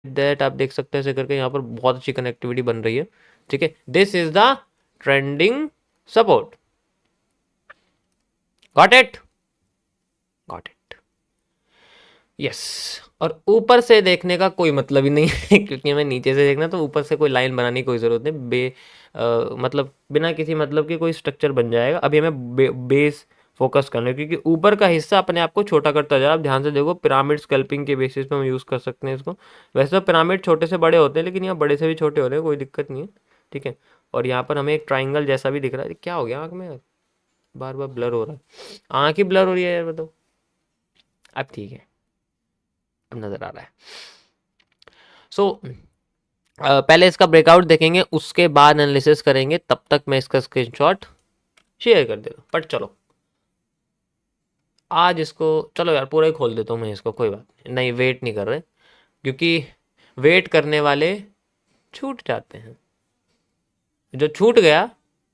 That आप देख सकते हैं ऐसे करके यहाँ पर बहुत अच्छी कनेक्टिविटी बन रही है, ठीक है। This is the trending support, got it, got it, yes. और ऊपर से देखने का कोई मतलब ही नहीं है क्योंकि हमें नीचे से देखना, तो ऊपर से कोई लाइन बनाने की कोई ज़रूरत नहीं, मतलब बिना किसी मतलब के कोई स्ट्रक्चर बन जाएगा। अभी हमें बेस फोकस करना है क्योंकि ऊपर का हिस्सा अपने आप को छोटा करता जा रहा है। आप ध्यान से देखो, पिरामिड स्कल्पिंग के बेसिस पे हम यूज़ कर सकते हैं इसको। वैसे तो पिरामिड छोटे से बड़े होते हैं, लेकिन यहाँ बड़े से भी छोटे हो रहे हैं, कोई दिक्कत नहीं है, ठीक है। और यहाँ पर हमें एक ट्राइंगल जैसा भी दिख रहा है। क्या हो गया आँख में यार, बार बार ब्लर हो रहा है, आँख ही ब्लर हो रही है यार, बताओ। अब ठीक है, अब नज़र आ रहा है। सो पहले इसका ब्रेकआउट देखेंगे, उसके बाद एनालिसिस करेंगे। तब तक मैं इसका स्क्रीनशॉट शेयर कर देता हूँ। बट चलो आज इसको, चलो यार पूरा ही खोल देता हूँ मैं इसको, कोई बात नहीं, वेट नहीं कर रहे क्योंकि वेट करने वाले छूट जाते हैं। जो छूट गया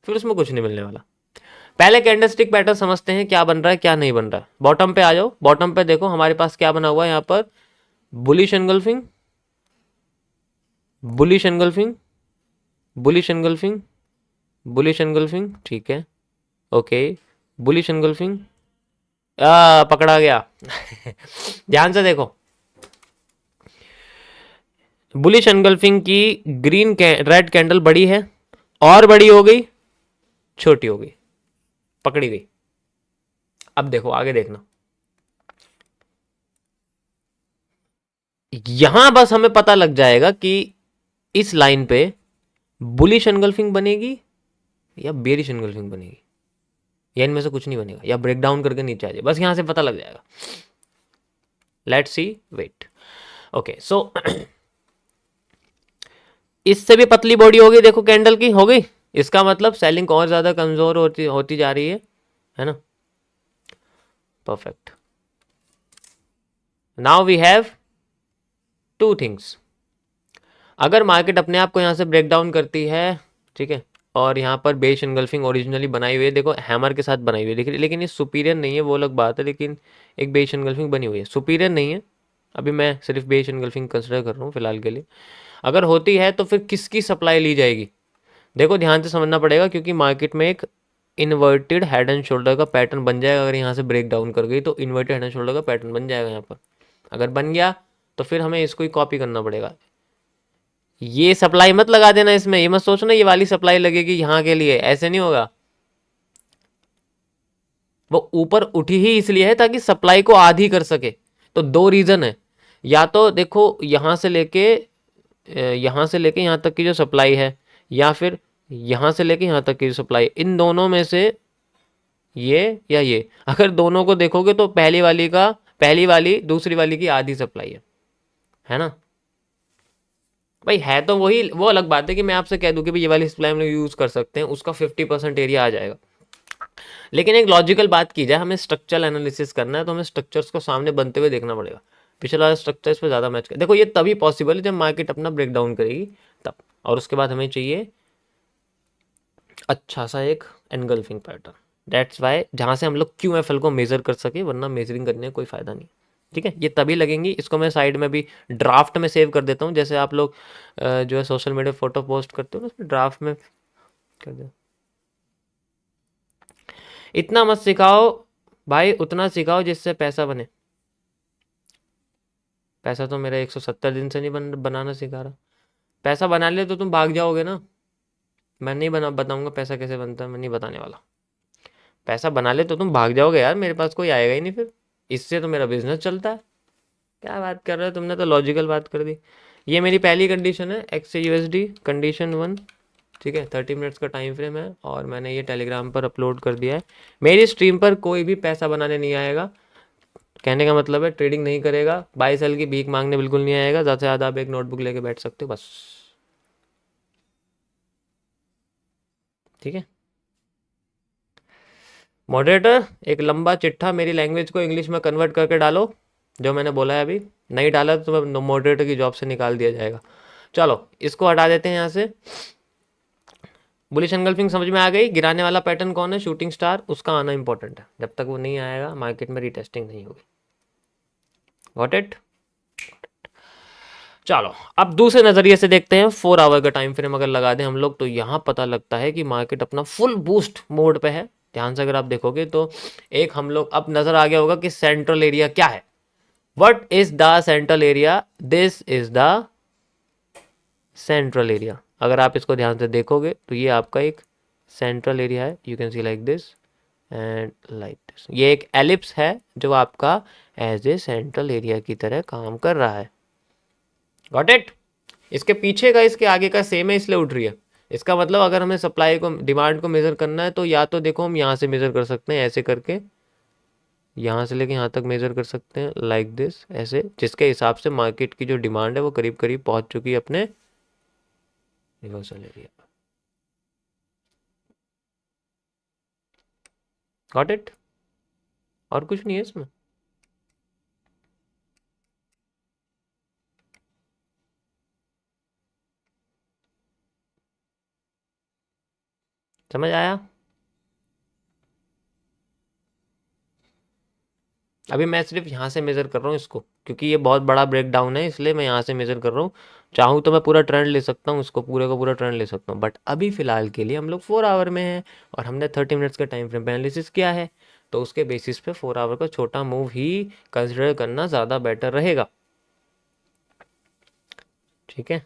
फिर उसमें कुछ नहीं मिलने वाला। पहले कैंडलस्टिक पैटर्न समझते हैं, क्या बन रहा है क्या नहीं बन रहा है। बॉटम पे आ जाओ, बॉटम पे देखो हमारे पास क्या बना हुआ है यहाँ पर, bullish engulfing, bullish engulfing, bullish engulfing, bullish engulfing, ठीक है, ओके, बुलिश एंगल्फिंग, पकड़ा गया ध्यान से देखो, बुलिश एंगल्फिंग की ग्रीन रेड कैंडल बड़ी है, और बड़ी हो गई, छोटी हो गई, पकड़ी गई। अब देखो आगे देखना, यहां बस हमें पता लग जाएगा कि इस लाइन पे बुलिश एंगल्फिंग बनेगी या बेरिश एंगल्फिंग बनेगी, या इनमें से कुछ नहीं बनेगा, या ब्रेकडाउन करके नीचे आ जाए, बस यहां से पता लग जाएगा। Let's see, wait, okay. So इससे भी पतली बॉडी होगी, देखो कैंडल की हो गई, इसका मतलब सेलिंग और ज्यादा कमजोर होती होती जा रही है ना। Perfect, now we have two things. अगर मार्केट अपने आप को यहाँ से ब्रेक डाउन करती है, ठीक है, और यहाँ पर बेस एनगल्फिंग ओरिजिनली बनाई हुई है, देखो हैमर के साथ बनाई हुई है, देखिए, लेकिन ये सुपीरियर नहीं है, वो अलग बात है, लेकिन एक बेस एनगल्फिंग बनी हुई है, सुपीरियर नहीं है। अभी मैं सिर्फ बेस एनगल्फिंग कंसिडर कर रहा हूँ फिलहाल के लिए। अगर होती है तो फिर किसकी सप्लाई ली जाएगी, देखो ध्यान से समझना पड़ेगा, क्योंकि मार्केट में एक इन्वर्टेड हेड एंड शोल्डर का पैटर्न बन जाएगा। अगर यहाँ से ब्रेक डाउन कर गई तो इन्वर्टेड हेड एंड शोल्डर का पैटर्न बन जाएगा यहाँ पर। अगर बन गया तो फिर हमें इसको ही कॉपी करना पड़ेगा। ये सप्लाई मत लगा देना इसमें, ये मत सोचना ये वाली सप्लाई लगेगी यहाँ के लिए, ऐसे नहीं होगा। वो ऊपर उठी ही इसलिए है ताकि सप्लाई को आधी कर सके। तो दो रीजन है, या तो देखो यहाँ से लेके यहाँ तक की जो सप्लाई है, या फिर यहाँ से लेके यहाँ तक की जो सप्लाई, इन दोनों में से ये या ये। अगर दोनों को देखोगे तो पहली वाली दूसरी वाली की आधी सप्लाई है ना भाई। है तो वही, वो अलग बात है कि मैं आपसे कह दूं कि भाई ये वाली सप्लाई हम लोग यूज कर सकते हैं, उसका 50% एरिया आ जाएगा। लेकिन एक लॉजिकल बात की जाए, हमें स्ट्रक्चरल एनालिसिस करना है, तो हमें स्ट्रक्चर्स को सामने बनते हुए देखना पड़ेगा। पिछला वाला स्ट्रक्चर इस पर ज़्यादा मैच कर, देखो ये तभी पॉसिबल है जब मार्केट अपना ब्रेक डाउन करेगी तब, और उसके बाद हमें चाहिए अच्छा सा एक एनगल्फिंग पैटर्न। दैट्स वाई जहाँ से हम लोग QFL को मेजर कर सके, वरना मेजरिंग करने का कोई फ़ायदा नहीं, ठीक है। ये तभी लगेंगी, इसको मैं साइड में भी ड्राफ्ट में सेव कर देता हूँ, जैसे आप लोग जो है सोशल मीडिया फोटो पोस्ट करते हो ना, उसमें ड्राफ्ट में कर दो। इतना मत सिखाओ भाई, उतना सिखाओ जिससे पैसा बने। पैसा तो मेरा 170 दिन से नहीं बनाना सिखा रहा। पैसा बना ले तो तुम भाग जाओगे ना। मैं नहीं बताऊंगा पैसा कैसे बनता है, मैं नहीं बताने वाला। पैसा बना ले तो तुम भाग जाओगे यार, मेरे पास कोई आएगा ही नहीं फिर, इससे तो मेरा बिजनेस चलता है। क्या बात कर रहे हो, तुमने तो लॉजिकल बात कर दी। ये मेरी पहली कंडीशन है, XAUSD कंडीशन 1, ठीक है। 30 मिनट्स का टाइम फ्रेम है, और मैंने ये टेलीग्राम पर अपलोड कर दिया है। मेरी स्ट्रीम पर कोई भी पैसा बनाने नहीं आएगा, कहने का मतलब है ट्रेडिंग नहीं करेगा, बाई सेल की भीख मांगने बिल्कुल नहीं आएगा। ज़्यादा से ज़्यादा आप एक नोटबुक लेके बैठ सकते हो बस, ठीक है। मॉडरेटर एक लंबा चिट्ठा मेरी लैंग्वेज को इंग्लिश में कन्वर्ट करके डालो, जो मैंने बोला है अभी। नहीं डाला तो मॉडरेटर की जॉब से निकाल दिया जाएगा। चलो इसको हटा देते हैं यहाँ से। बुलिश एंगल्फिंग समझ में आ गई। गिराने वाला पैटर्न कौन है, शूटिंग स्टार, उसका आना इंपॉर्टेंट है। जब तक वो नहीं आएगा मार्केट में रीटेस्टिंग नहीं होगी। Got it. चलो अब दूसरे नज़रिए से देखते हैं। 4 आवर का टाइम फ्रेम अगर लगा दें हम लोग तो यहाँ पता लगता है कि मार्केट अपना फुल बूस्ट मोड पे है। ध्यान से अगर आप देखोगे तो एक हम लोग अब नज़र आ गया होगा कि सेंट्रल एरिया क्या है। What is the central area? This is the central area. अगर आप इसको ध्यान से देखोगे तो ये आपका एक सेंट्रल एरिया है। You can see like this and like this. ये एक एलिप्स है जो आपका एज ए सेंट्रल एरिया की तरह काम कर रहा है। Got it? इसके पीछे का इसके आगे का सेम है इसलिए उठ रही है। इसका मतलब अगर हमें सप्लाई को डिमांड को मेज़र करना है तो या तो देखो हम यहाँ से मेज़र कर सकते हैं ऐसे करके, यहाँ से लेके यहाँ तक मेज़र कर सकते हैं लाइक दिस ऐसे, जिसके हिसाब से मार्केट की जो डिमांड है वो करीब करीब पहुँच चुकी है अपने रिवर्सल एरिया। Got it? और कुछ नहीं है इसमें। समझ आया? अभी मैं सिर्फ यहाँ से मेज़र कर रहा हूँ इसको, क्योंकि ये बहुत बड़ा ब्रेक डाउन है इसलिए मैं यहाँ से मेज़र कर रहा हूँ। चाहूँ तो मैं पूरा ट्रेंड ले सकता हूँ, इसको पूरे का पूरा ट्रेंड ले सकता हूँ, बट अभी फ़िलहाल के लिए हम लोग 4 आवर में हैं और हमने 30 मिनट्स का टाइम फ्रेम पे एनालिसिस किया है, तो उसके बेसिस पे 4 आवर का छोटा मूव ही कंसिडर करना ज़्यादा बेटर रहेगा। ठीक है,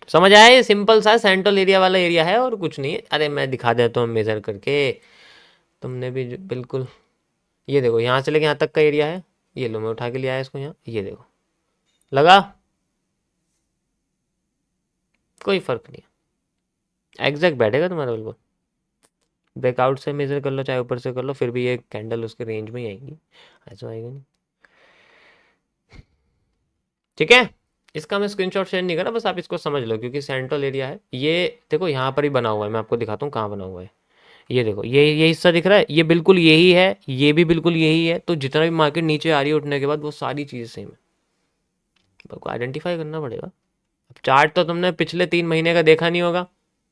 समझ आया? ये सिंपल सा सेंट्रल एरिया वाला एरिया है और कुछ नहीं है। अरे मैं दिखा देता हूँ मेज़र करके, तुमने भी बिल्कुल। ये देखो यहाँ से लेके यहाँ तक का एरिया है। ये लो मैं उठा के लिया है इसको यहाँ, ये देखो लगा, कोई फर्क नहीं है, एग्जैक्ट बैठेगा तुम्हारा बिल्कुल। ब्रेकआउट से मेजर कर लो चाहे ऊपर से कर लो, फिर भी ये कैंडल उसके रेंज में ही आएगी, ऐसा आएगा नहीं। ठीक है, इसका मैं स्क्रीनशॉट शेयर नहीं कर रहा, बस आप इसको समझ लो क्योंकि सेंट्रल एरिया है। ये देखो यहाँ पर ही बना हुआ है, मैं आपको दिखाता हूँ कहाँ बना हुआ है। ये देखो ये हिस्सा दिख रहा है, ये बिल्कुल यही है, ये भी बिल्कुल यही है। तो जितना भी मार्केट नीचे आ रही है उठने के बाद वो सारी चीज़ें सेम है, आपको आइडेंटिफाई करना पड़ेगा। अब चार्ट तो तुमने पिछले 3 महीने का देखा नहीं होगा,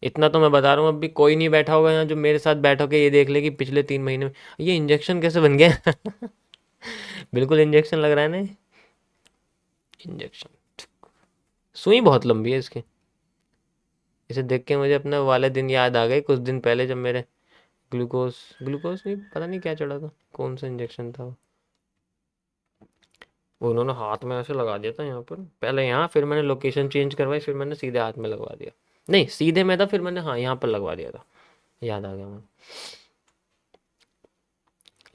इतना तो मैं बता रहा हूँ। अब भी कोई नहीं बैठा होगा यहाँ जो मेरे साथ बैठ के ये देख ले कि पिछले 3 महीने में ये इंजेक्शन कैसे बन गया। बिल्कुल इंजेक्शन लग रहा है ना, इंजेक्शन। सुई बहुत लंबी है इसकी, इसे देख के मुझे अपने वाले दिन याद आ गए, कुछ दिन पहले जब मेरे ग्लूकोज ग्लूकोज नहीं पता नहीं क्या चढ़ा था, कौन सा इंजेक्शन था वो उन्होंने हाथ में ऐसे लगा दिया था यहाँ पर, पहले यहाँ, फिर मैंने लोकेशन चेंज करवाई, फिर मैंने सीधे हाथ में लगवा दिया। नहीं सीधे में था, फिर मैंने हाँ यहाँ पर लगवा दिया था, याद आ गया मुझे।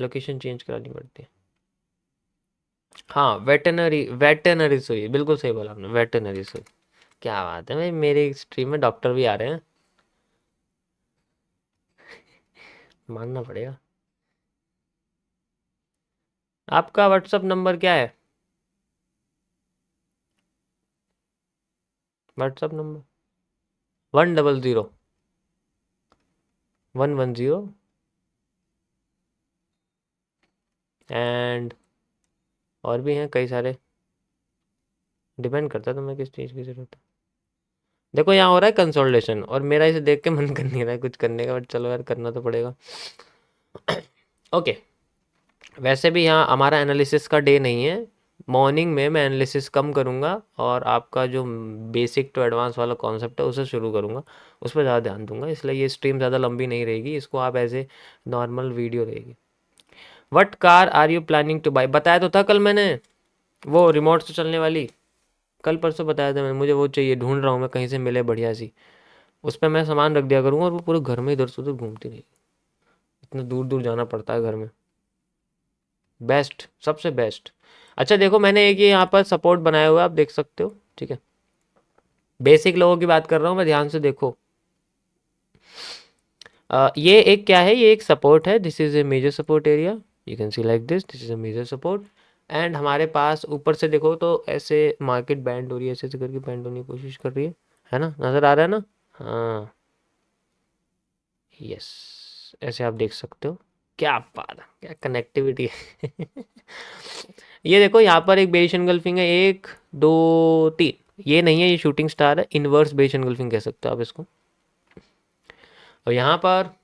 लोकेशन चेंज करानी पड़ती है। हाँ वेटनरी, वेटनरी सुई, बिल्कुल सही बोला आपने, वेटनरी सुई। क्या बात है भाई, मेरे स्ट्रीम में डॉक्टर भी आ रहे हैं, मानना पड़ेगा। आपका व्हाट्सअप नंबर क्या है? व्हाट्सअप नंबर 100 110 एंड और भी हैं कई सारे, डिपेंड करता है तुम्हें किस चीज़ की ज़रूरत है। देखो यहाँ हो रहा है कंसोलिडेशन और मेरा इसे देख के मन कर नहीं रहा है कुछ करने का, बट चलो यार करना तो पड़ेगा। ओके, वैसे भी यहाँ हमारा एनालिसिस का डे नहीं है, मॉर्निंग में मैं एनालिसिस कम करूँगा और आपका जो बेसिक टू एडवांस वाला कॉन्सेप्ट है उसे शुरू करूँगा, उस पर ज़्यादा ध्यान दूंगा, इसलिए ये स्ट्रीम ज़्यादा लंबी नहीं रहेगी, इसको आप एज ए नॉर्मल वीडियो रहेगी। What car are you planning to buy? बताया तो था कल मैंने, वो रिमोट से चलने वाली, कल परसों बताया था मैंने, मुझे वो चाहिए, ढूंढ रहा हूँ मैं कहीं से मिले बढ़िया सी, उस पर मैं सामान रख दिया करूँगा और वो पूरे घर में इधर से उधर घूमती रहेगी, इतना दूर दूर जाना पड़ता है घर में। बेस्ट, सबसे बेस्ट। अच्छा देखो मैंने एक ये यहाँ पर सपोर्ट बनाया हुआ है, आप देख सकते हो, ठीक है, बेसिक लोगों की बात कर रहा हूँ मैं, ध्यान से देखो। ये एक क्या है, ये एक सपोर्ट है, this is a major support area, you can see like this is a major support. And हमारे पास ऊपर से देखो तो ऐसे मार्केट बैंड हो रही है, ऐसे ऐसे करके बैंड होने की कोशिश कर रही है ना, नज़र आ रहा है ना? हाँ यस, ऐसे आप देख सकते हो, क्या बात है, क्या कनेक्टिविटी है। ये देखो यहाँ पर एक बेरिश एनगल्फिंग है, 1 2 3, ये नहीं है, ये शूटिंग स्टार है, इनवर्स बेरिश एनगल्फिंग कह सकते हो आप इसको। और यहाँ पर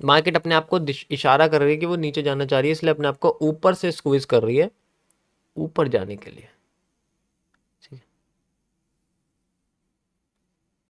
मार्केट अपने आप को इशारा कर रही है कि वो नीचे जाना चाह रही है, इसलिए अपने आप को ऊपर से स्क्वीज कर रही है ऊपर जाने के लिए।